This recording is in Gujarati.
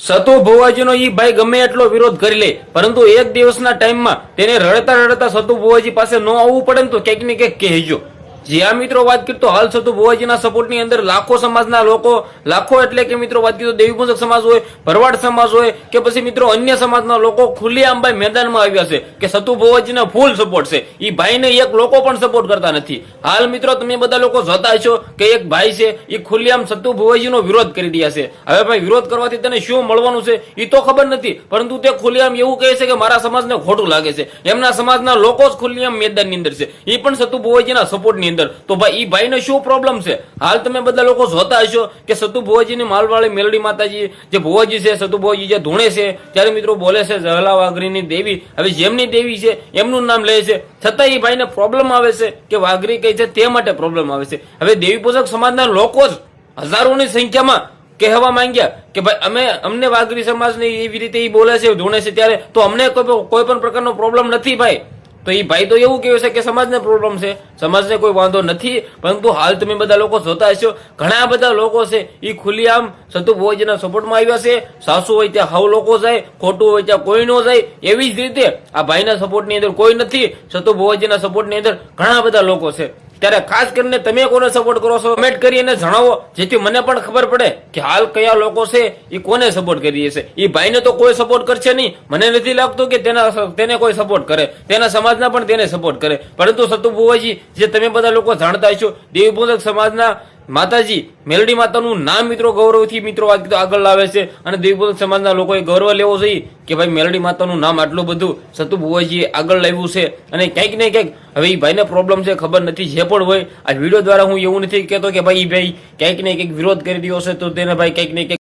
સતુ ભુવાજીનો ઈ ભાઈ ગમે એટલો વિરોધ કરી લે, પરંતુ એક દિવસના ટાઈમમાં તેને રડતા રડતા સતુ ભુવાજી પાસે ન આવવું પડે ને તો ક્યાંક ને ક્યાંક કહેજો. જે આ મિત્રો વાત કરતો હાલ સતુ ભુવાજીના સપોર્ટની અંદર લાખો સમાજના લોકો, લાખો એટલે કે મિત્રો વાત કરતો દેવી પૂજક સમાજ હોય, ભરવાડ સમાજ હોય કે પછી મિત્રો અન્ય સમાજના લોકો ખુલ્લેઆમ ભાઈ મેદાનમાં આવ્યા છે કે સતુ ભુવાજીને ફૂલ સપોર્ટ છે. ઈ ભાઈને એક લોકો પણ સપોર્ટ કરતા નથી. હાલ મિત્રો તમે બધા લોકો જોતા છો કે એક ભાઈ છે એ ખુલ્લેઆમ સતુ ભુવાજીનો વિરોધ કરી રહ્યા છે. હવે ભાઈ વિરોધ કરવાથી તને શું મળવાનું છે એ તો ખબર નથી, પરંતુ તે ખુલ્લેઆમ એવું કહે છે કે મારા સમાજને ખોટું લાગે છે, એમના સમાજના લોકો જ ખુલ્લેઆમ મેદાનની અંદર છે, એ પણ સતુ ભુવાજીના સપોર્ટની અંદર. તો ભાઈ ઈ ભાઈને શું પ્રોબ્લેમ છે? હાલ તમે બધા લોકો જોતા હશો કે સતુ ભુવાજીની માલવાળી મેલડી માતાજી જે ભુવાજી છે, સતુ ભુવાજી જે ધૂણે છે ત્યારે મિત્રો બોલે છે ઝહલા વાઘરીની દેવી. હવે જેમની દેવી છે એમનું નામ લે છે, છતાં એ ભાઈને પ્રોબ્લેમ આવે છે કે વાઘરી કઈ છે તે માટે પ્રોબ્લેમ આવે છે. હવે દેવી પૂજક સમાજના લોકો જ હજારોની સંખ્યામાં કહેવા માંગ્યા કે ભાઈ અમને વાઘરી સમાજને એવી રીતે એ બોલે છે, ધૂણે છે, ત્યારે તો અમને કોઈ પણ પ્રકારનો પ્રોબ્લેમ નથી ભાઈ. તો એ ભાઈ તો એવું કહે છે કે સમાજને પ્રોબ્લેમ છે, સમાજને કોઈ વાંધો નથી. પરંતુ હાલ તમે બધા લોકો જોતા હશો ઘણા બધા લોકો છે એ ખુલ્લેઆમ સતુ ભુવાજીના સપોર્ટમાં આવ્યા છે. સાસુ હોય ત્યાં હાવ લોકો જાય, ખોટું હોય ત્યાં કોઈ ન જાય. એવી જ રીતે આ ભાઈના સપોર્ટની અંદર કોઈ નથી, સતુ ભુવાજીના સપોર્ટની અંદર ઘણા બધા લોકો છે. ત્યારે ખાસ કરીને તમે કોને સપોર્ટ કરો છો કમેન્ટ કરીને જણાવો, જેથી મને પણ ખબર પડે કે હાલ કયા લોકો છે એ કોને સપોર્ટ કરી છે. એ ભાઈને તો કોઈ સપોર્ટ કરશે નહીં, મને નથી લાગતું કે તેને કોઈ સપોર્ટ કરે, તેના સમાજના પણ તેને સપોર્ટ કરે. પરંતુ સતુ ભુવાજી જે તમે બધા લોકો જાણતા છો દેવી પૂજક સમાજના માતાજી મેલડી માતાનું નામ મિત્રો ગૌરવથી મિત્રો વાત કીધું આગળ લાવે છે, અને દેવી પૂજક સમાજના લોકોએ ગૌરવ લેવો જોઈએ કે ભાઈ મેલડી માતાનું નામ આટલું બધું સતુ ભુવાજીએ આગળ લાવ્યું છે. અને ક્યાંક ને ક્યાંક હવે એ ભાઈને પ્રોબ્લેમ છે ખબર નથી, જે પણ હોય આ વિડીયો દ્વારા હું એવું નથી કહેતો કે ભાઈ ક્યાંક ને ક્યાંક વિરોધ કરી રહ્યો છે તો તેને ભાઈ ક્યાંક ને ક્યાંક